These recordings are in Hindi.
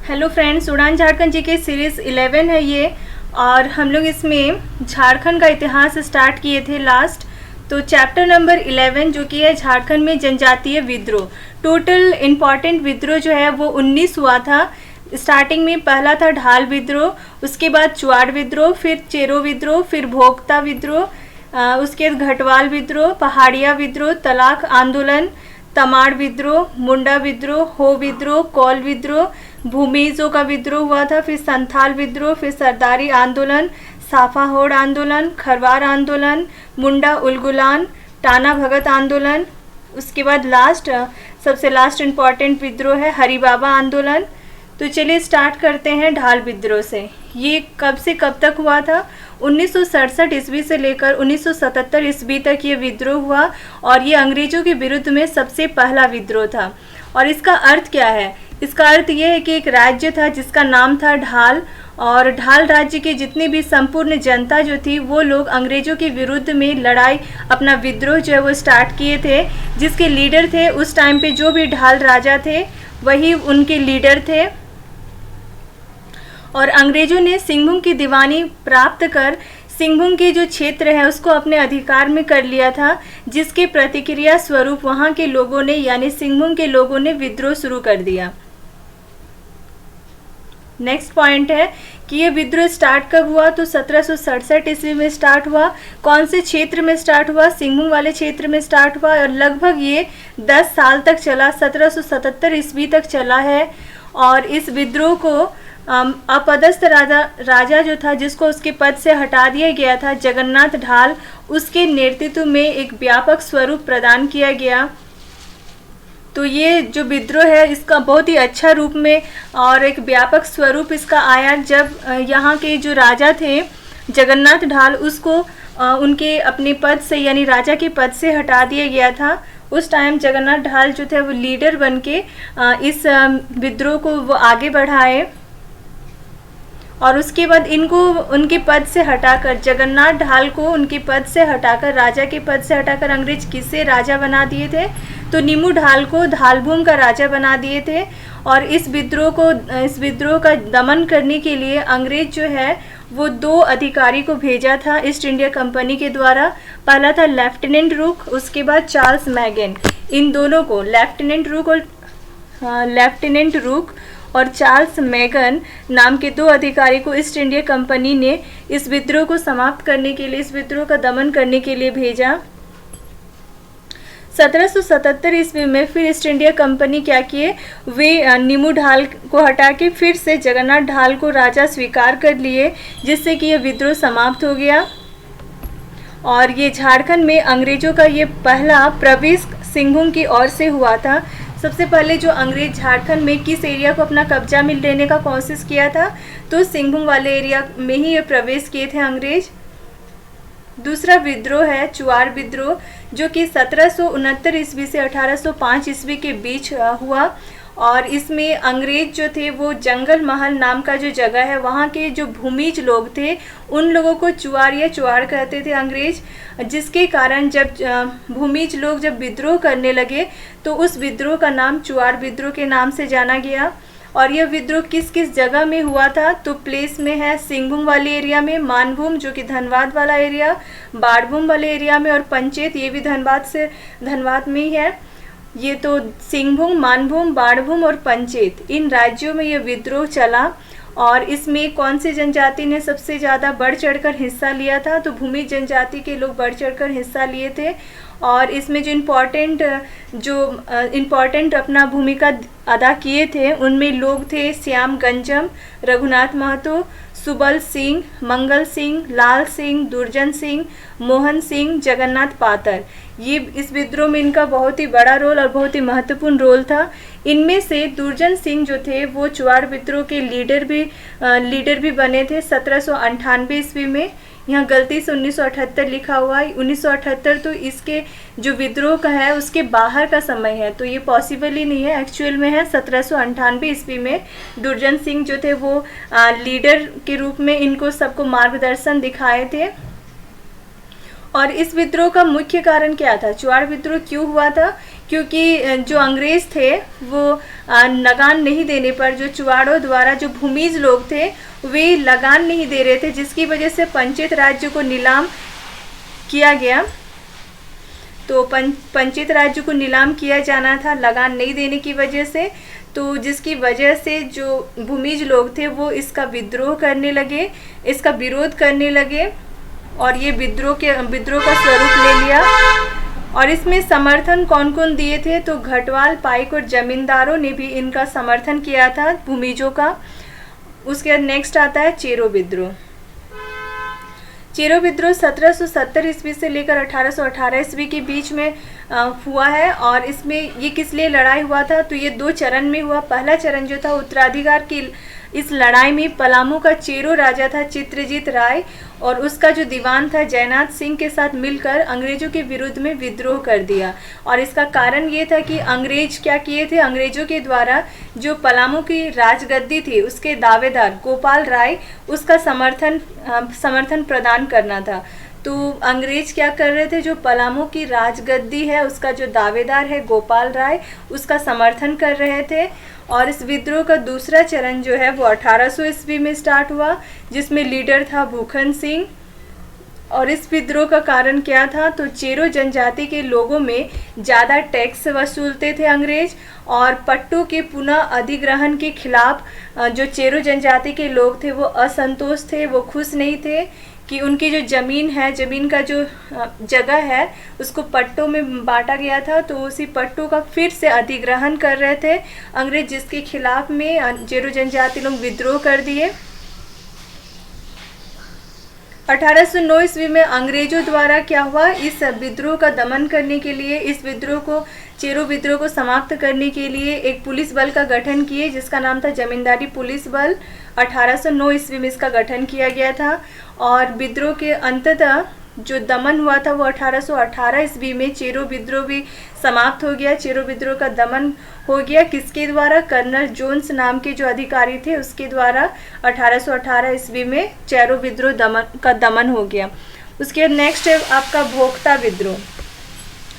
हेलो फ्रेंड्स, उड़ान झारखंड जी के सीरीज़ 11 है ये। और हम लोग इसमें झारखंड का इतिहास स्टार्ट किए थे लास्ट। तो चैप्टर नंबर 11 जो कि है झारखंड में जनजातीय विद्रोह। टोटल इम्पॉर्टेंट विद्रोह जो है वो 19 हुआ था। स्टार्टिंग में पहला था ढाल विद्रोह, उसके बाद चुआड़ विद्रोह, फिर चेरो विद्रोह, फिर भोक्ता विद्रोह, उसके बाद घटवाल विद्रोह, पहाड़िया विद्रोह, तलाक आंदोलन, तमाड़ विद्रोह, मुंडा विद्रोह, हो विद्रोह, कौल विद्रोह, भूमिजों का विद्रोह हुआ था, फिर संथाल विद्रोह, फिर सरदारी आंदोलन, साफाहोड़ आंदोलन, खरवार आंदोलन, मुंडा उलगुलान, टाना भगत आंदोलन। उसके बाद सबसे लास्ट इम्पॉर्टेंट विद्रोह है हरिबाबा आंदोलन। तो चलिए स्टार्ट करते हैं ढाल विद्रोह से। ये कब से कब तक हुआ था? 1967 ईस्वी से लेकर 1977 ईस्वी तक ये विद्रोह हुआ और ये अंग्रेजों के विरुद्ध में सबसे पहला विद्रोह था। और इसका अर्थ क्या है? इसका अर्थ ये है कि एक राज्य था जिसका नाम था ढाल, और ढाल राज्य की जितनी भी संपूर्ण जनता जो थी वो लोग अंग्रेजों के विरुद्ध में लड़ाई, अपना विद्रोह जो है वो स्टार्ट किए थे। जिसके लीडर थे उस टाइम पे जो भी ढाल राजा थे वही उनके लीडर थे। और अंग्रेजों ने सिंहभूम की दीवानी प्राप्त कर सिंहभूम के जो क्षेत्र है उसको अपने अधिकार में कर लिया था, जिसके प्रतिक्रिया स्वरूप वहाँ के लोगों ने यानी सिंहभूम के लोगों ने विद्रोह शुरू कर दिया। नेक्स्ट पॉइंट है कि ये विद्रोह स्टार्ट कब हुआ? तो 1767 ईस्वी में स्टार्ट हुआ। कौन से क्षेत्र में स्टार्ट हुआ? सिंहभूम वाले क्षेत्र में स्टार्ट हुआ और लगभग ये 10 साल तक चला, 1777 ईस्वी तक चला है। और इस विद्रोह को अपदस्थ राजा जो था, जिसको उसके पद से हटा दिया गया था, जगन्नाथ ढाल, उसके नेतृत्व में एक व्यापक स्वरूप प्रदान किया गया। तो ये जो विद्रोह है इसका बहुत ही अच्छा रूप में और एक व्यापक स्वरूप इसका आया जब यहाँ के जो राजा थे जगन्नाथ ढाल, उसको उनके अपने पद से यानी राजा के पद से हटा दिया गया था। उस टाइम जगन्नाथ ढाल जो थे वो लीडर बनके इस विद्रोह को वो आगे बढ़ाए। और उसके बाद इनको उनके पद से हटाकर, जगन्नाथ ढाल को उनके पद से हटाकर, राजा के पद से हटाकर अंग्रेज किसे राजा बना दिए थे? तो नीमू ढाल को धालभूम का राजा बना दिए थे। और इस विद्रोह का दमन करने के लिए अंग्रेज जो है वो 2 अधिकारी को भेजा था ईस्ट इंडिया कंपनी के द्वारा। पहला था लेफ्टिनेंट रूक, उसके बाद चार्ल्स मैगन। इन दोनों को लेफ्टिनेंट रूक और चार्ल्स मैगन नाम के 2 अधिकारी को ईस्ट इंडिया कंपनी ने इस विद्रोह को समाप्त करने के लिए, इस विद्रोह का दमन करने के लिए भेजा। 1777 ईस्वी में फिर ईस्ट इंडिया कंपनी क्या किए, वे नीमू ढाल को हटा के फिर से जगन्नाथ ढाल को राजा स्वीकार कर लिए, जिससे कि यह विद्रोह समाप्त हो गया। और ये झारखंड में अंग्रेजों का ये पहला प्रवेश सिंहभूम की ओर से हुआ था। सबसे पहले जो अंग्रेज झारखंड में किस एरिया को अपना कब्जा में लेने का कोशिश किया था? तो सिंहभूम वाले एरिया में ही ये प्रवेश किए थे अंग्रेज। दूसरा विद्रोह है चुआड़ विद्रोह, जो कि 1769 ईस्वी से 1805 ईस्वी के बीच हुआ। और इसमें अंग्रेज जो थे वो जंगल महल नाम का जो जगह है वहाँ के जो भूमिज लोग थे उन लोगों को चुआड़ या चुआड़ कहते थे अंग्रेज। जिसके कारण जब भूमिज लोग जब विद्रोह करने लगे तो उस विद्रोह का नाम चुआड़ विद्रोह के नाम से जाना गया। और यह विद्रोह किस किस जगह में हुआ था? तो प्लेस में है सिंहभूम वाले एरिया में, मानभूम जो कि धनबाद वाला एरिया, बाड़भूम वाले एरिया में, और पंचेत ये भी धनबाद में ही है। ये तो सिंहभूम, मानभूम, बाड़भूम और पंचेत, इन राज्यों में ये विद्रोह चला। और इसमें कौन सी जनजाति ने सबसे ज़्यादा बढ़ चढ़कर हिस्सा लिया था? तो भूमि जनजाति के लोग बढ़ चढ़कर हिस्सा लिए थे। और इसमें जो इम्पॉर्टेंट अपना भूमिका अदा किए थे उनमें लोग थे श्याम गंजम, रघुनाथ महतो, सुबल सिंह, मंगल सिंह, लाल सिंह, दुर्जन सिंह, मोहन सिंह, जगन्नाथ पातर। ये इस विद्रोह में इनका बहुत ही बड़ा रोल और बहुत ही महत्वपूर्ण रोल था। इनमें से दुर्जन सिंह जो थे वो चुआड़ विद्रोह के लीडर भी बने थे 1798 ईस्वी में। यहाँ गलती से 1978 लिखा हुआ है। 1978 तो इसके जो विद्रोह का है उसके बाहर का समय है, तो ये पॉसिबल ही नहीं है। एक्चुअल में है 1798 ईस्वी में दुर्जन सिंह जो थे वो लीडर के रूप में इनको सबको मार्गदर्शन दिखाए थे। और इस विद्रोह का मुख्य कारण क्या था? चुआड़ विद्रोह क्यों हुआ था? क्योंकि जो अंग्रेज़ थे वो लगान नहीं देने पर, जो चुवाड़ों द्वारा जो भूमिज लोग थे वे लगान नहीं दे रहे थे, जिसकी वजह से पंचित राज्य को नीलाम किया गया। तो पंचित राज्य को नीलाम किया जाना था लगान नहीं देने की वजह से, तो जिसकी वजह से जो भूमिज लोग थे वो इसका विद्रोह करने लगे, इसका विरोध करने लगे और ये विद्रोह का स्वरूप ले लिया। और इसमें समर्थन कौन कौन दिए थे, तो घटवाल, पाइक और जमींदारों ने भी इनका समर्थन किया था भूमिजों का। उसके बाद नेक्स्ट आता है चेरो विद्रोह। चेरो विद्रोह 1770 ईस्वी से लेकर 1818 ईस्वी के बीच में हुआ है। और इसमें ये किस लिए लड़ाई हुआ था, तो ये 2 चरण में हुआ। पहला चरण जो था उत्तराधिकार की इस लड़ाई में पलामू का चेरो राजा था चित्रजीत राय और उसका जो दीवान था जयनाथ सिंह के साथ मिलकर अंग्रेजों के विरुद्ध में विद्रोह कर दिया। और इसका कारण ये था कि अंग्रेज क्या किए थे, अंग्रेजों के द्वारा जो पलामू की राजगद्दी थी उसके दावेदार गोपाल राय उसका समर्थन प्रदान करना था। तो अंग्रेज क्या कर रहे थे, जो पलामू की राजगद्दी है उसका जो दावेदार है गोपाल राय उसका समर्थन कर रहे थे। और इस विद्रोह का दूसरा चरण जो है वो 1800 ईस्वी में स्टार्ट हुआ, जिसमें लीडर था भूखन सिंह। और इस विद्रोह का कारण क्या था, तो चेरो जनजाति के लोगों में ज़्यादा टैक्स वसूलते थे अंग्रेज और पट्टों के पुनः अधिग्रहण के खिलाफ जो चेरो जनजाति के लोग थे वो असंतोष थे, वो खुश नहीं थे कि उनकी जो ज़मीन है, ज़मीन का जो जगह है उसको पट्टों में बांटा गया था, तो उसी पट्टों का फिर से अधिग्रहण कर रहे थे अंग्रेज, जिसके खिलाफ में चेरो जनजाति लोग विद्रोह कर दिए। 1809 ईस्वी में अंग्रेजों द्वारा क्या हुआ, इस विद्रोह का दमन करने के लिए, इस विद्रोह को चेरो विद्रोह को समाप्त करने के लिए एक पुलिस बल का गठन किए जिसका नाम था जमींदारी पुलिस बल। 1809 ईस्वी में इसका गठन किया गया था और विद्रोह के अंततः जो दमन हुआ था वो 1818 ईस्वी में चेरो विद्रोह भी समाप्त हो गया। चेरो विद्रोह का दमन हो गया किसके द्वारा, कर्नल जोन्स नाम के जो अधिकारी थे उसके द्वारा 1818 ईस्वी में चेरो विद्रोह का दमन हो गया। उसके बाद नेक्स्ट है आपका भोक्ता विद्रोह,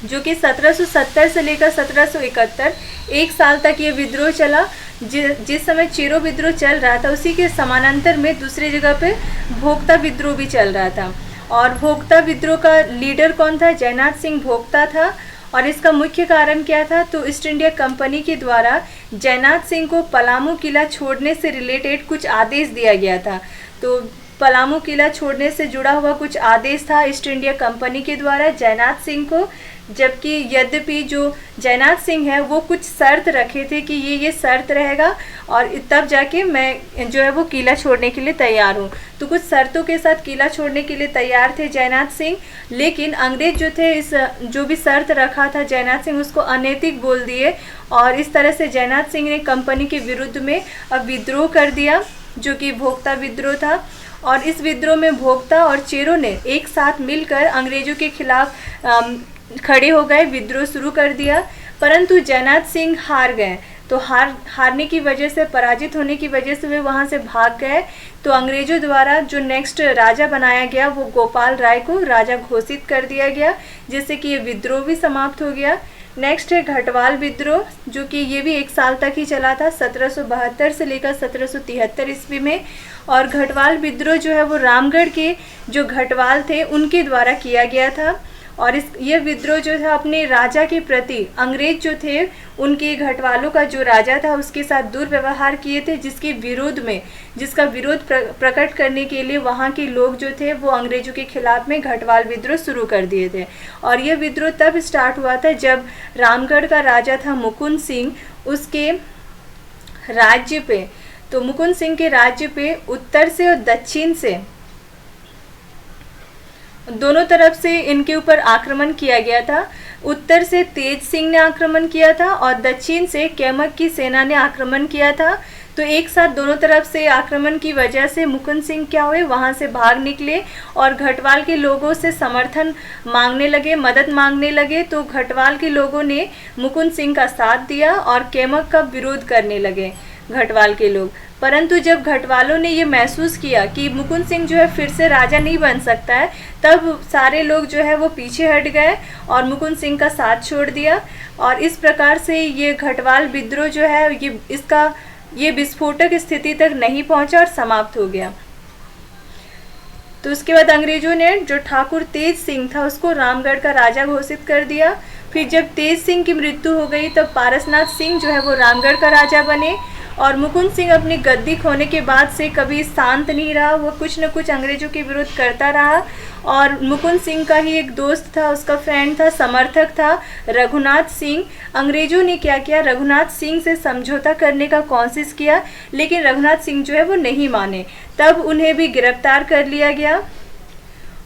जो कि 1770 से लेकर 1771 एक साल तक ये विद्रोह चला। जिस समय चेरो विद्रोह चल रहा था उसी के समानांतर में दूसरी जगह पे भोक्ता विद्रोह भी चल रहा था। और भोक्ता विद्रोह का लीडर कौन था, जयनाथ सिंह भोक्ता था। और इसका मुख्य कारण क्या था, तो ईस्ट इंडिया कंपनी के द्वारा जयनाथ सिंह को पलामू किला छोड़ने से रिलेटेड कुछ आदेश दिया गया था। तो पलामू किला छोड़ने से जुड़ा हुआ कुछ आदेश था ईस्ट इंडिया कंपनी के द्वारा जयनाथ सिंह को, जबकि यद्यपि जो जयनाथ सिंह है वो कुछ शर्त रखे थे कि ये शर्त रहेगा और तब जाके मैं जो है वो किला छोड़ने के लिए तैयार हूँ। तो कुछ शर्तों के साथ किला छोड़ने के लिए तैयार थे जयनाथ सिंह, लेकिन अंग्रेज जो थे इस जो भी शर्त रखा था जयनाथ सिंह उसको अनैतिक बोल दिए और इस तरह से जयनाथ सिंह ने कंपनी के विरुद्ध में अब विद्रोह कर दिया जो कि भोक्ता विद्रोह था। और इस विद्रोह में भोक्ता और चेरो ने एक साथ मिलकर अंग्रेजों के खिलाफ खड़े हो गए, विद्रोह शुरू कर दिया। परंतु जयनाथ सिंह हार गए, तो हारने की वजह से, पराजित होने की वजह से वे वहाँ से भाग गए। तो अंग्रेजों द्वारा जो नेक्स्ट राजा बनाया गया वो गोपाल राय को राजा घोषित कर दिया गया, जिससे कि ये विद्रोह भी समाप्त हो गया। नेक्स्ट है घटवाल विद्रोह, जो कि ये भी एक साल तक ही चला था, 1772 से लेकर 1773 ईस्वी में। और घटवाल विद्रोह जो है वो रामगढ़ के जो घटवाल थे उनके द्वारा किया गया था। और ये विद्रोह जो था अपने राजा के प्रति, अंग्रेज जो थे उनके घटवालों का जो राजा था उसके साथ दुर्व्यवहार किए थे, जिसका विरोध प्रकट करने के लिए वहाँ के लोग जो थे वो अंग्रेजों के खिलाफ में घटवाल विद्रोह शुरू कर दिए थे। और यह विद्रोह तब स्टार्ट हुआ था जब रामगढ़ का राजा था मुकुंद सिंह, उसके राज्य पे, तो मुकुंद सिंह के राज्य पे उत्तर से और दक्षिण से दोनों तरफ से इनके ऊपर आक्रमण किया गया था। उत्तर से तेज सिंह ने आक्रमण किया था और दक्षिण से कैमक की सेना ने आक्रमण किया था। तो एक साथ दोनों तरफ से आक्रमण की वजह से मुकुंद सिंह क्या हुए, वहाँ से भाग निकले और घटवाल के लोगों से समर्थन मांगने लगे, मदद मांगने लगे। तो घटवाल के लोगों ने मुकुंद सिंह का साथ दिया और कैमक का विरोध करने लगे घटवाल के लोग। परंतु जब घटवालों ने ये महसूस किया कि मुकुंद सिंह जो है फिर से राजा नहीं बन सकता है, तब सारे लोग जो है वो पीछे हट गए और मुकुंद सिंह का साथ छोड़ दिया। और इस प्रकार से ये घटवाल विद्रोह जो है ये विस्फोटक स्थिति तक नहीं पहुंचा और समाप्त हो गया। तो उसके बाद अंग्रेजों ने जो ठाकुर तेज सिंह था उसको रामगढ़ का राजा घोषित कर दिया। फिर जब तेज सिंह की मृत्यु हो गई तब पारसनाथ सिंह जो है वो रामगढ़ का राजा बने। और मुकुंद सिंह अपनी गद्दी खोने के बाद से कभी शांत नहीं रहा, वो कुछ न कुछ अंग्रेजों के विरुद्ध करता रहा। और मुकुंद सिंह का ही एक दोस्त था, उसका फ्रेंड था, समर्थक था रघुनाथ सिंह। अंग्रेजों ने क्या किया, रघुनाथ सिंह से समझौता करने का कोशिश किया, लेकिन रघुनाथ सिंह जो है वो नहीं माने। तब उन्हें भी गिरफ्तार कर लिया गया।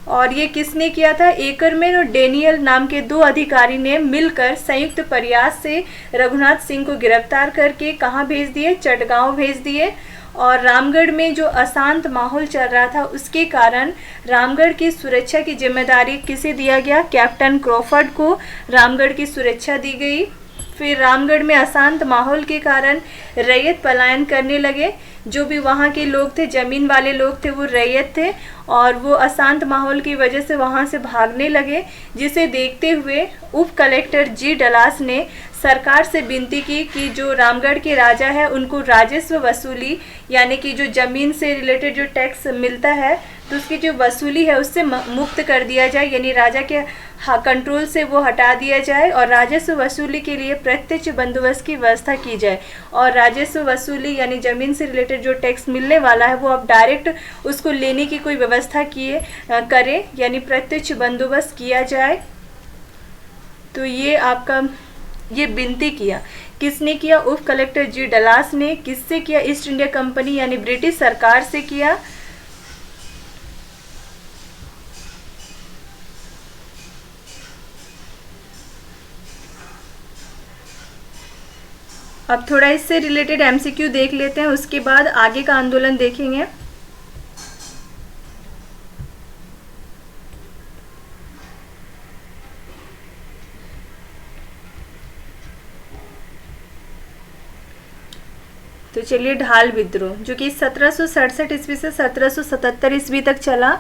और ये किसने किया था, एकरमैन और डेनियल नाम के 2 अधिकारी ने मिलकर संयुक्त प्रयास से रघुनाथ सिंह को गिरफ्तार करके कहाँ भेज दिए, चटगांव भेज दिए। और रामगढ़ में जो अशांत माहौल चल रहा था उसके कारण रामगढ़ की सुरक्षा की जिम्मेदारी किसे दिया गया, कैप्टन क्रॉफर्ड को रामगढ़ की सुरक्षा दी गई। फिर रामगढ़ में अशांत माहौल के कारण रैयत पलायन करने लगे। जो भी वहाँ के लोग थे, ज़मीन वाले लोग थे, वो रैयत थे और वो अशांत माहौल की वजह से वहाँ से भागने लगे। जिसे देखते हुए उप कलेक्टर जी डलास ने सरकार से विनती की कि जो रामगढ़ के राजा है उनको राजस्व वसूली, यानी कि जो ज़मीन से रिलेटेड जो टैक्स मिलता है तो उसकी जो वसूली है उससे मुक्त कर दिया जाए, यानी राजा के कंट्रोल से वो हटा दिया जाए। और राजस्व वसूली के लिए प्रत्यक्ष बंदोबस्त की व्यवस्था की जाए। और राजस्व वसूली यानी ज़मीन से रिलेटेड जो टैक्स मिलने वाला है वो अब डायरेक्ट उसको लेने की कोई व्यवस्था करें, यानी प्रत्यक्ष बंदोबस्त किया जाए। तो ये विनती किया, किसने किया, उप कलेक्टर जी डलास ने। किससे किया, ईस्ट इंडिया कंपनी यानी ब्रिटिश सरकार से किया। अब थोड़ा इससे रिलेटेड एमसीक्यू देख लेते हैं, उसके बाद आगे का आंदोलन देखेंगे। तो चलिए, ढाल विद्रोह जो कि 1767 ईस्वी से 1777 ईस्वी तक चला।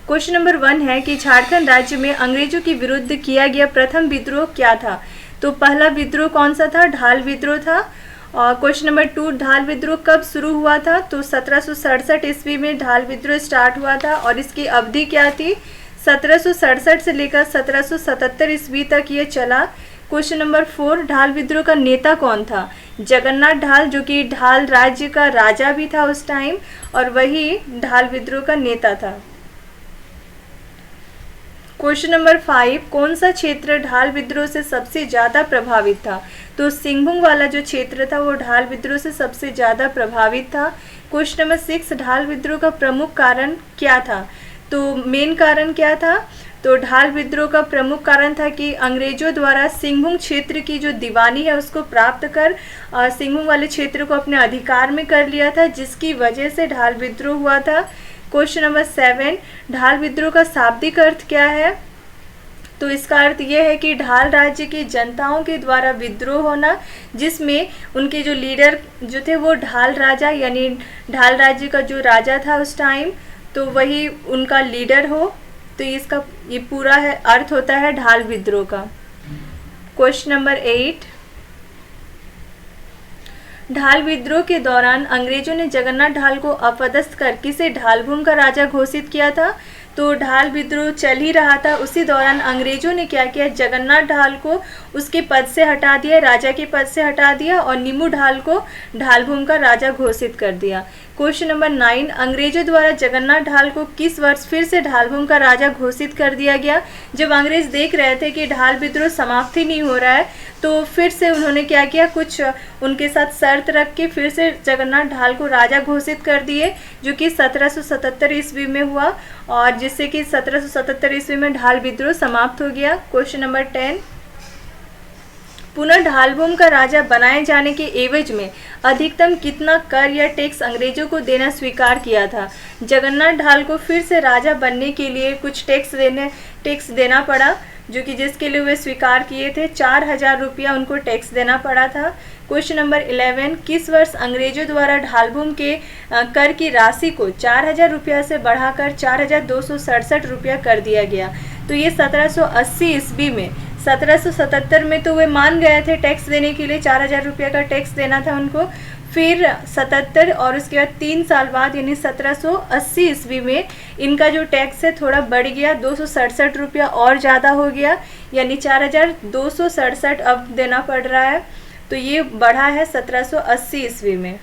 क्वेश्चन नंबर 1 है कि झारखंड राज्य में अंग्रेजों के विरुद्ध किया गया प्रथम विद्रोह क्या था। तो पहला विद्रोह कौन सा था, ढाल विद्रोह था। और क्वेश्चन नंबर 2, ढाल विद्रोह कब शुरू हुआ था। तो 1767 ईस्वी में ढाल विद्रोह स्टार्ट हुआ था और इसकी अवधि क्या थी, 1767 से लेकर 1777 ईस्वी तक ये चला। क्वेश्चन नंबर 4, ढाल विद्रोह का नेता कौन था, जगन्नाथ ढाल, जो कि ढाल राज्य का राजा भी था उस टाइम और वही ढाल विद्रोह का नेता था। क्वेश्चन नंबर 5, कौन सा क्षेत्र ढाल विद्रोह से सबसे ज़्यादा प्रभावित था। तो सिंहभूम वाला जो क्षेत्र था वो ढाल विद्रोह से सबसे ज़्यादा प्रभावित था। क्वेश्चन नंबर 6, ढाल विद्रोह का प्रमुख कारण क्या था। तो मेन कारण क्या था, तो ढाल विद्रोह का प्रमुख कारण था कि अंग्रेजों द्वारा सिंहभूम क्षेत्र की जो दीवानी है उसको प्राप्त कर सिंहभूम वाले क्षेत्र को अपने अधिकार में कर लिया था, जिसकी वजह से ढाल विद्रोह हुआ था। क्वेश्चन नंबर 7, ढाल विद्रोह का शाब्दिक अर्थ क्या है। तो इसका अर्थ यह है कि ढाल राज्य की जनताओं के द्वारा विद्रोह होना, जिसमें उनके जो लीडर जो थे वो ढाल राजा यानी ढाल राज्य का जो राजा था उस टाइम, तो वही उनका लीडर हो। तो इसका ये पूरा है अर्थ होता है ढाल विद्रोह का। क्वेश्चन नंबर 8, ढाल विद्रोह के दौरान अंग्रेजों ने जगन्नाथ ढाल को अपदस्थ कर किसे ढालभूम का राजा घोषित किया था। तो ढाल विद्रोह चल ही रहा था, उसी दौरान अंग्रेजों ने क्या किया, जगन्नाथ ढाल को उसके पद से हटा दिया, राजा के पद से हटा दिया और नीमू ढाल को ढालभूम का राजा घोषित कर दिया। क्वेश्चन नंबर 9, अंग्रेजों द्वारा जगन्नाथ ढाल को किस वर्ष फिर से ढालभूम का राजा घोषित कर दिया गया। जब अंग्रेज देख रहे थे कि ढाल विद्रोह समाप्त ही नहीं हो रहा है, तो फिर से उन्होंने क्या किया, कुछ उनके साथ शर्त रख के फिर से जगन्नाथ ढाल को राजा घोषित कर दिए, जो कि 1777 ईस्वी में हुआ और जिससे कि 1777 ईस्वी में ढाल विद्रोह समाप्त हो गया। क्वेश्चन नंबर 10, पुनः ढालभूम का राजा बनाए जाने के एवज में अधिकतम कितना कर या टैक्स अंग्रेजों को देना स्वीकार किया था। जगन्नाथ ढाल को फिर से राजा बनने के लिए कुछ टैक्स देना पड़ा, जो कि जिसके लिए वे स्वीकार किए थे 4000 रुपया उनको टैक्स देना पड़ा था। क्वेश्चन नंबर 11, किस वर्ष अंग्रेजों द्वारा ढालभूम के कर की राशि को 4,000 रुपया से बढ़ाकर 4,267 रुपया कर दिया गया? तो ये 1780 ईस्वी में। 1777 में तो वे मान गए थे टैक्स देने के लिए, 4,000 रुपया का टैक्स देना था उनको। फिर 77 और उसके बाद 3 साल बाद यानी 1780 ईस्वी में इनका जो टैक्स है थोड़ा बढ़ गया, 267 रुपया और ज़्यादा हो गया, यानी 4,267 अब देना पड़ रहा है। तो ये बढ़ा है 1780 ईस्वी में।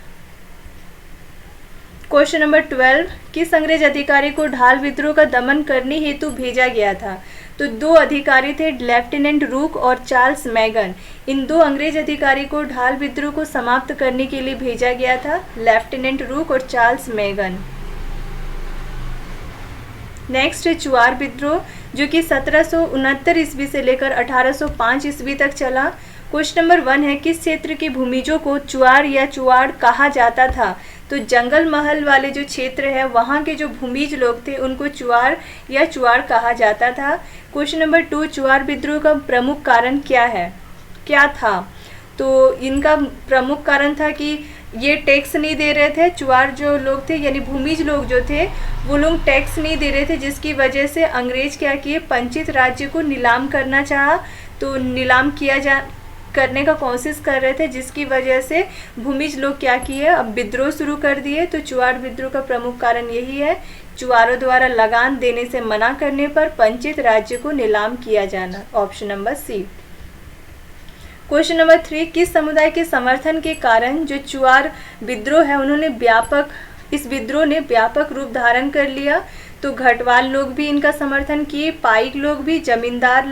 क्वेश्चन नंबर 12, किस अंग्रेज अधिकारी को ढाल विद्रोह का दमन करने हेतु भेजा गया था? तो 2 अधिकारी थे, लेफ्टिनेंट रूक और चार्ल्स मैगन। इन 2 अंग्रेज अधिकारी को ढाल विद्रोह को समाप्त करने के लिए भेजा गया था, लेफ्टिनेंट रूक और चार्ल्स मैगन। नेक्स्ट है चुआर विद्रोह, जो कि 1769 ईस्वी से लेकर 1805 ईस्वी तक चला। क्वेश्चन नंबर 1 है, किस क्षेत्र के भूमिजों को चुआर या चुआड़ कहा जाता था? तो जंगल महल वाले जो क्षेत्र है वहाँ के जो भूमिज लोग थे उनको चुआर या चुआड़ कहा जाता था। क्वेश्चन नंबर 2, चुआर विद्रोह का प्रमुख कारण क्या था? तो इनका प्रमुख कारण था कि ये टैक्स नहीं दे रहे थे, चुआर जो लोग थे यानी भूमिज लोग जो थे वो लोग टैक्स नहीं दे रहे थे, जिसकी वजह से अंग्रेज क्या किए, पंचित राज्य को नीलाम करना चाहा। तो नीलाम करने का कोशिश कर रहे थे, जिसकी वजह से भूमिज लोग क्या किए, अब विद्रोह शुरू कर दिए। तो चुआर विद्रोह का प्रमुख कारण यही है, चुआरों द्वारा लगान देने से मना करने पर पंचित राज्य को नीलाम किया जाना। Option number C. Question number 3, किस समुदाय के समर्थन के कारण जो चुआर विद्रोह है इस विद्रोह ने व्यापक रूप धारण कर लिया? तो घटवाल लोग भी इनका समर्थन किए, पाइक लोग भी, जमींदारी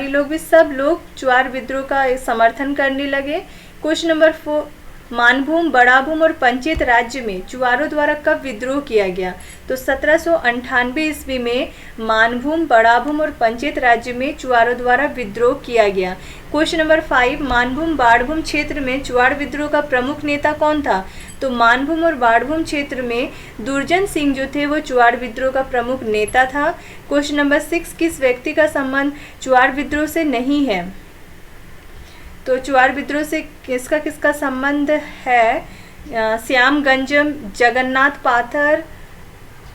लोग भी, सब लोग चुआर विद्रोह का समर्थन करने लगे। क्वेश्चन नंबर 4, मानभूम, बड़ाभूम और पंचित राज्य में चुआरों द्वारा कब विद्रोह किया गया? तो 1798 ईस्वी में मानभूम, बड़ाभूम और पंचित राज्य में चुआरों द्वारा विद्रोह किया गया। क्वेश्चन नंबर 5, मानभूम बाड़भूम क्षेत्र में चुआड़ विद्रोह का प्रमुख नेता कौन था? तो मानभूम और बाड़भूम क्षेत्र में दुर्जन सिंह जो थे वो चुआड़ विद्रोह का प्रमुख नेता था। क्वेश्चन नंबर 6, किस व्यक्ति का संबंध चुआड़ विद्रोह से नहीं है? तो चुआड़ विद्रोह से किसका संबंध है? श्याम गंजम, जगन्नाथ पाथर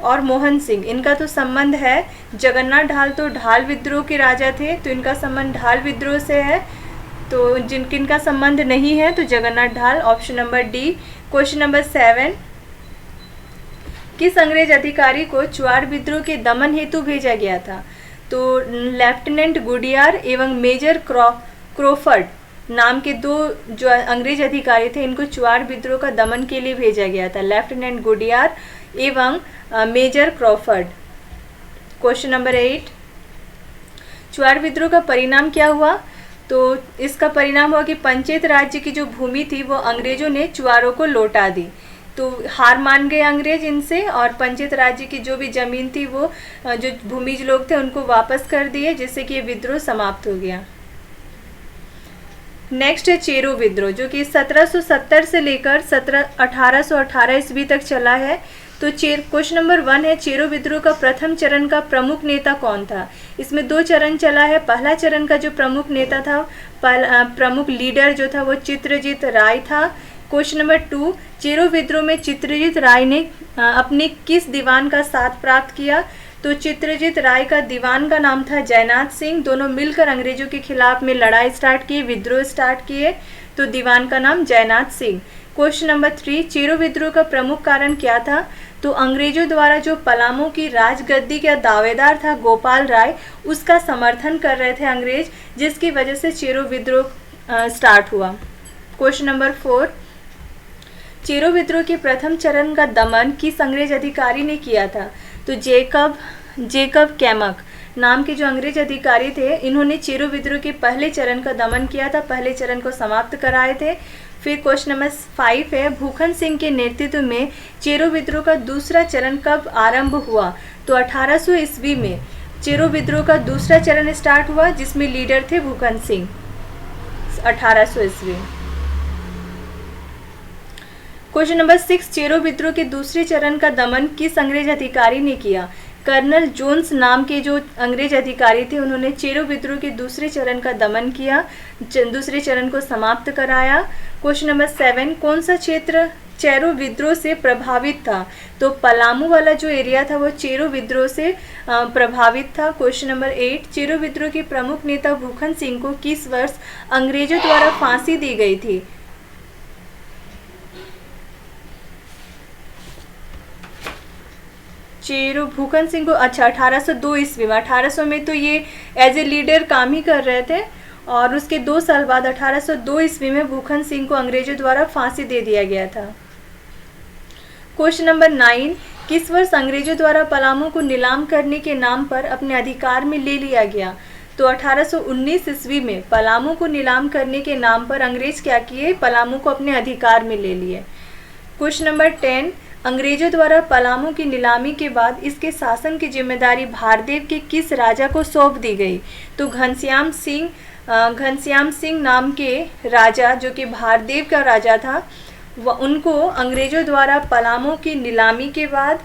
और मोहन सिंह, इनका तो संबंध है। जगन्नाथ ढाल तो ढाल विद्रोह के राजा थे, तो इनका संबंध ढाल विद्रोह से है। तो जिनका संबंध नहीं है तो जगन्नाथ ढाल। Option number D. Question number 7, किस अंग्रेज अधिकारी को चुआड़ विद्रोह के दमन हेतु भेजा गया था? तो लेफ्टिनेंट गुडियार एवं मेजर क्रोफर्ड नाम के 2 जो अंग्रेज अधिकारी थे, इनको चुआड़ विद्रोह का दमन के लिए भेजा गया था, लेफ्टिनेंट गुडियार एवं major Crawford. Question number 8, Chuar विद्रोह का परिणाम क्या हुआ? तो इसका परिणाम हुआ कि पंचायत राज्य की जो भूमि थी वो अंग्रेजों ने चुआरों को लौटा दी। तो हार मान गए अंग्रेज इनसे, और पंचायत राज्य की जो भी ज़मीन थी वो जो भूमिज लोग थे उनको वापस कर दिए, जिससे कि ये विद्रोह समाप्त हो गया। नेक्स्ट है चेरो विद्रोह, जो कि 1770 से लेकर 1818 ईस्वी तक चला है। तो क्वेश्चन नंबर 1 है, चेरो विद्रोह का प्रथम चरण का प्रमुख नेता कौन था? इसमें 2 चरण चला है। पहला चरण का जो प्रमुख नेता था, प्रमुख लीडर जो था वो चित्रजीत राय था। क्वेश्चन नंबर 2, चेरो विद्रोह में चित्रजीत राय ने अपने किस दीवान का साथ प्राप्त किया? तो चित्रजीत राय का दीवान का नाम था जयनाथ सिंह। दोनों मिलकर अंग्रेजों के खिलाफ में लड़ाई स्टार्ट की, विद्रोह स्टार्ट किए। तो दीवान का नाम जयनाथ सिंह। क्वेश्चन नंबर 3, चेरो विद्रोह का प्रमुख कारण क्या था? तो अंग्रेजों द्वारा जो पलामू की राजगद्दी का दावेदार था गोपाल राय, उसका समर्थन कर रहे थे अंग्रेज, जिसकी वजह से चेरो विद्रोह स्टार्ट हुआ। क्वेश्चन नंबर 4, चेरो विद्रोह के प्रथम चरण का दमन किस अंग्रेज अधिकारी ने किया था? तो जेकब कैमक नाम के जो अंग्रेज अधिकारी थे, इन्होंने चेरो विद्रोह के पहले चरण का दमन किया था, पहले चरण को समाप्त कराए थे। फिर क्वेश्चन नंबर 5 है, भूखन सिंह के नेतृत्व में चेरो विद्रोह का दूसरा चरण कब आरंभ हुआ? तो 1800 ईस्वी में चेरो विद्रोह का दूसरा चरण स्टार्ट हुआ, जिसमें लीडर थे भूखन सिंह। 1800 ईस्वी। क्वेश्चन नंबर 6, चेरो विद्रोह के दूसरे चरण का दमन किस अंग्रेज अधिकारी ने किया? कर्नल जोन्स नाम के जो अंग्रेज अधिकारी थे उन्होंने चेरो विद्रोह के दूसरे चरण का दमन किया, दूसरे चरण को समाप्त कराया। क्वेश्चन नंबर 7, कौन सा क्षेत्र चेरो विद्रोह से प्रभावित था? तो पलामू वाला जो एरिया था वो चेरो विद्रोह से प्रभावित था। क्वेश्चन नंबर 8, चेरो विद्रोह के प्रमुख नेता भूखन सिंह को किस वर्ष अंग्रेजों द्वारा फांसी दी गई थी? चेरो भूखन सिंह को 1802 ईस्वी में, 1800 में तो ये एज ए लीडर काम ही कर रहे थे और उसके 2 साल बाद 1802 ईस्वी में भूखन सिंह को अंग्रेजों द्वारा फांसी दे दिया गया था। क्वेश्चन नंबर 9, किस वर्ष अंग्रेजों द्वारा पलामू को नीलाम करने के नाम पर अपने अधिकार में ले लिया गया? तो 1819 ईस्वी में पलामू को नीलाम करने के नाम पर अंग्रेज क्या किए? पलामू को अपने अधिकार में ले लिए। क्वेश्चन नंबर 10, अंग्रेजों द्वारा पलामू की नीलामी के बाद इसके शासन की जिम्मेदारी भारदेव के किस राजा को सौंप दी गई? तो घनश्याम सिंह नाम के राजा, जो कि भारदेव का राजा था, उनको अंग्रेजों द्वारा पलामू की नीलामी के बाद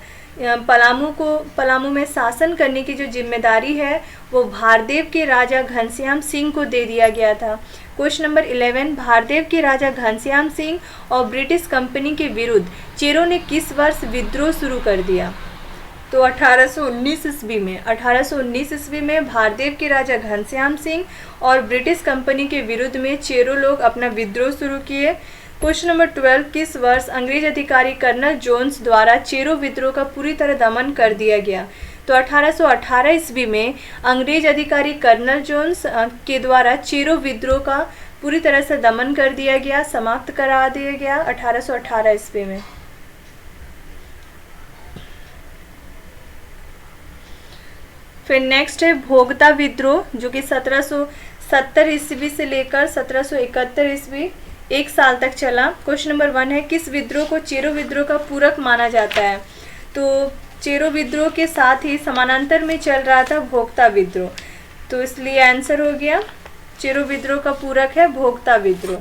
पलामू में शासन करने की जो जिम्मेदारी है वो भारदेव के राजा घनश्याम सिंह को दे दिया गया था। क्वेश्चन नंबर 11, भारदेव के राजा घनश्याम सिंह और ब्रिटिश कंपनी के विरुद्ध चेरो ने किस वर्ष विद्रोह शुरू कर दिया? तो 1819 ईस्वी में। 1819 ईस्वी में भारदेव के राजा घनश्याम सिंह और ब्रिटिश कंपनी के विरुद्ध में चेरो लोग अपना विद्रोह शुरू किए। क्वेश्चन नंबर 12, किस वर्ष अंग्रेज अधिकारी कर्नल जोन्स द्वारा चेरो विद्रोह का पूरी तरह दमन कर दिया गया? तो 1818 ईस्वी में अंग्रेज अधिकारी कर्नल जोन्स के द्वारा चेरो विद्रोह का पूरी तरह से दमन कर दिया गया, समाप्त करा दिया गया 1818 ईस्वी में। फिर नेक्स्ट है भोगता विद्रोह, जो कि 1770 ईस्वी से लेकर 1771 ईस्वी 1 साल तक चला। क्वेश्चन नंबर 1 है, किस विद्रोह को चेरो विद्रोह का पूरक माना जाता है? तो चेरो विद्रोह के साथ ही समानांतर में चल रहा था भोगता विद्रोह, तो इसलिए आंसर हो गया चेरो विद्रोह का पूरक है भोगता विद्रोह।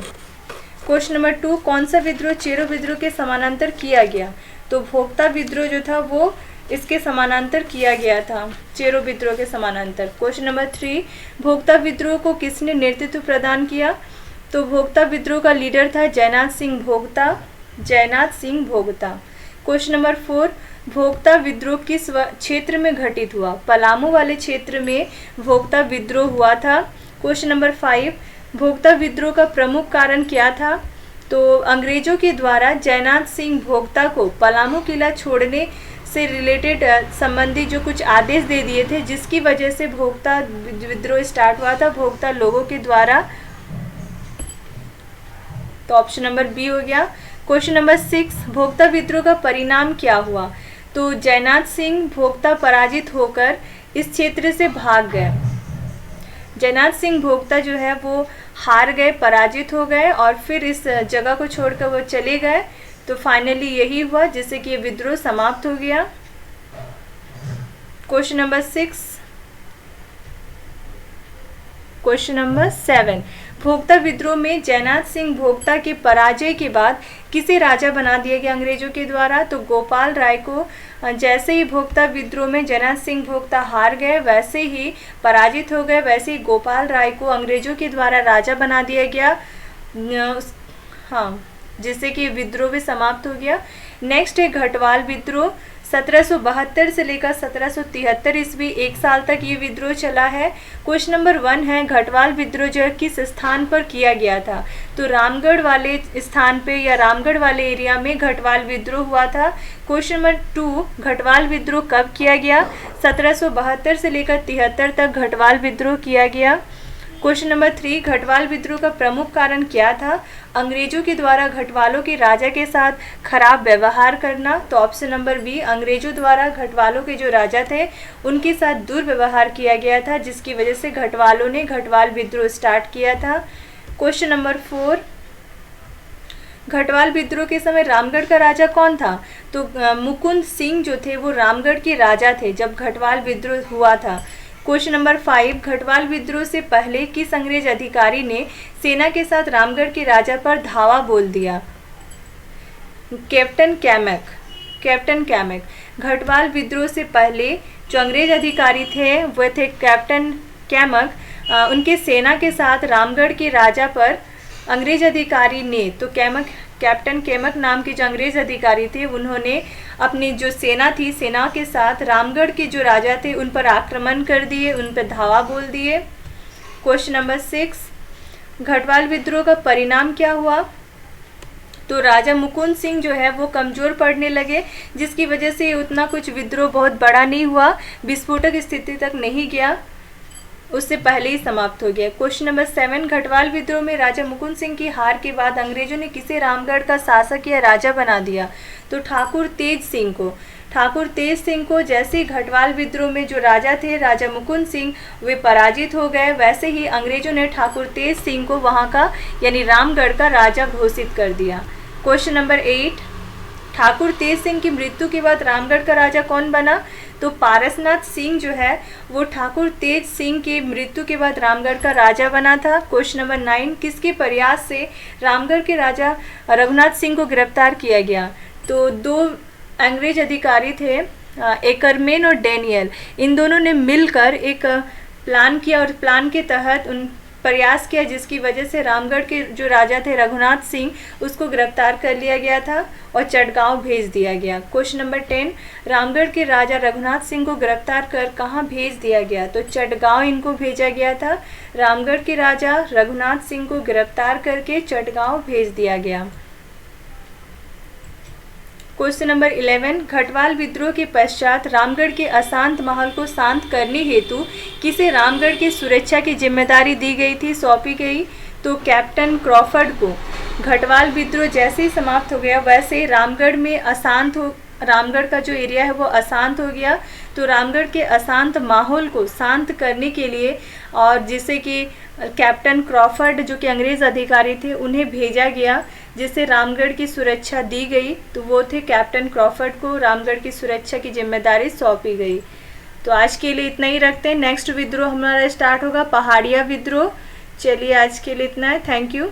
क्वेश्चन नंबर 2, कौन सा विद्रोह चेरो विद्रोह के समानांतर किया गया? तो भोगता विद्रोह जो था वो इसके समानांतर किया गया था, चेरो विद्रोह के समानांतर। क्वेश्चन नंबर 3, भोगता विद्रोह को किसने नेतृत्व प्रदान किया? तो भोगता विद्रोह का लीडर था जयनाथ सिंह भोगता। क्वेश्चन नंबर 4, भोगता विद्रोह किस क्षेत्र में घटित हुआ? पलामू वाले क्षेत्र में भोगता विद्रोह हुआ था। क्वेश्चन नंबर 5, भोगता विद्रोह का प्रमुख कारण क्या था? तो अंग्रेजों के द्वारा जयनाथ सिंह भोगता को पलामू किला छोड़ने से रिलेटेड संबंधी जो कुछ आदेश दे दिए थे, जिसकी वजह से भोगता विद्रोह स्टार्ट हुआ था भोगता लोगों के द्वारा। तो ऑप्शन नंबर बी हो गया। क्वेश्चन नंबर 6, भोगता विद्रोह का परिणाम क्या हुआ? तो जयनाथ सिंह भोगता पराजित होकर इस क्षेत्र से भाग गए। जयनाथ सिंह भोगता जो है वो हार गए, पराजित हो गए और फिर इस जगह को छोड़कर वो चले गए। तो फाइनली यही हुआ जिससे कि ये विद्रोह समाप्त हो गया। Question number 6। क्वेश्चन नंबर 7, भोगता विद्रोह में जयनाथ सिंह भोगता के पराजय के बाद किसे राजा बना दिया गया अंग्रेजों के द्वारा? तो गोपाल राय को। जैसे ही भोगता विद्रोह में जयनाथ सिंह भोगता हार गए, वैसे ही पराजित हो गए, वैसे ही गोपाल राय को अंग्रेजों के द्वारा राजा बना दिया गया। हाँ, जिससे कि विद्रोह भी समाप्त हो गया। नेक्स्ट है घटवाल विद्रोह। 1772 से लेकर 1773 ईस्वी 1 साल तक ये विद्रोह चला है। क्वेश्चन नंबर 1 है, घटवाल विद्रोह जो है किस स्थान पर किया गया था? तो रामगढ़ वाले स्थान पे या रामगढ़ वाले एरिया में घटवाल विद्रोह हुआ था। क्वेश्चन नंबर 2, घटवाल विद्रोह कब किया गया? 1772 से लेकर 73 तक घटवाल विद्रोह किया गया। क्वेश्चन नंबर 3, घटवाल विद्रोह का प्रमुख कारण क्या था? अंग्रेजों के द्वारा घटवालों के राजा के साथ खराब व्यवहार करना। तो ऑप्शन नंबर बी, अंग्रेजों द्वारा घटवालों के जो राजा थे उनके साथ दुर्व्यवहार किया गया था, जिसकी वजह से घटवालों ने घटवाल विद्रोह स्टार्ट किया था। क्वेश्चन नंबर 4, घटवाल विद्रोह के समय रामगढ़ का राजा कौन था? तो मुकुंद सिंह जो थे वो रामगढ़ के राजा थे जब घटवाल विद्रोह हुआ था। क्वेश्चन नंबर 5, घटवाल विद्रोह से पहले किस अंग्रेज अधिकारी ने सेना के साथ रामगढ़ के राजा पर धावा बोल दिया? कैप्टन कैमक। घटवाल विद्रोह से पहले जो अंग्रेज अधिकारी थे वह थे कैप्टन कैमक। उनके सेना के साथ रामगढ़ के राजा पर अंग्रेज अधिकारी ने, तो कैप्टन कैमक नाम के जो अंग्रेज अधिकारी थे उन्होंने अपनी जो सेना थी, सेना के साथ रामगढ़ के जो राजा थे उन पर आक्रमण कर दिए, उन पर धावा बोल दिए। क्वेश्चन नंबर 6, घटवाल विद्रोह का परिणाम क्या हुआ? तो राजा मुकुंद सिंह जो है वो कमज़ोर पड़ने लगे, जिसकी वजह से उतना कुछ विद्रोह बहुत बड़ा नहीं हुआ, विस्फोटक स्थिति तक नहीं गया, उससे पहले ही समाप्त हो गया। क्वेश्चन नंबर 7, घटवाल विद्रोह में राजा मुकुंद सिंह की हार के बाद अंग्रेजों ने किसे रामगढ़ का शासक या राजा बना दिया? तो ठाकुर तेज सिंह को। ठाकुर तेज सिंह को जैसे ही घटवाल विद्रोह में जो राजा थे राजा मुकुंद सिंह वे पराजित हो गए, वैसे ही अंग्रेजों ने ठाकुर तेज सिंह को वहाँ का यानी रामगढ़ का राजा घोषित कर दिया। क्वेश्चन नंबर 8, ठाकुर तेज सिंह की मृत्यु के बाद रामगढ़ का राजा कौन बना? तो पारसनाथ सिंह जो है वो ठाकुर तेज सिंह की मृत्यु के बाद रामगढ़ का राजा बना था। क्वेश्चन नंबर 9, किसके प्रयास से रामगढ़ के राजा रघुनाथ सिंह को गिरफ्तार किया गया? तो 2 अंग्रेज अधिकारी थे, एकरमेन और डैनियल, इन दोनों ने मिलकर एक प्लान किया और प्लान के तहत उन प्रयास किया जिसकी वजह से रामगढ़ के जो राजा थे रघुनाथ सिंह उसको गिरफ्तार कर लिया गया था और चटगांव भेज दिया गया। क्वेश्चन नंबर 10, रामगढ़ के राजा रघुनाथ सिंह को गिरफ्तार कर कहाँ भेज दिया गया? तो चटगांव इनको भेजा गया था। रामगढ़ के राजा रघुनाथ सिंह को गिरफ्तार करके चटगांव भेज दिया गया। क्वेश्चन नंबर 11, घटवाल विद्रोह के पश्चात रामगढ़ के अशांत माहौल को शांत करने हेतु किसे रामगढ़ की सुरक्षा की जिम्मेदारी दी गई थी, सौंपी गई? तो कैप्टन क्रॉफर्ड को। घटवाल विद्रोह जैसे ही समाप्त हो गया वैसे रामगढ़ में रामगढ़ का जो एरिया है वो अशांत हो गया, तो रामगढ़ के अशांत माहौल को शांत करने के लिए और जिससे कि कैप्टन क्रॉफर्ड जो कि अंग्रेज़ अधिकारी थे उन्हें भेजा गया, जिससे रामगढ़ की सुरक्षा दी गई, तो वो थे कैप्टन क्रॉफर्ड को रामगढ़ की सुरक्षा की जिम्मेदारी सौंपी गई। तो आज के लिए इतना ही रखते हैं। नेक्स्ट विद्रोह हमारा स्टार्ट होगा पहाड़िया विद्रोह। चलिए आज के लिए इतना है। Thank you.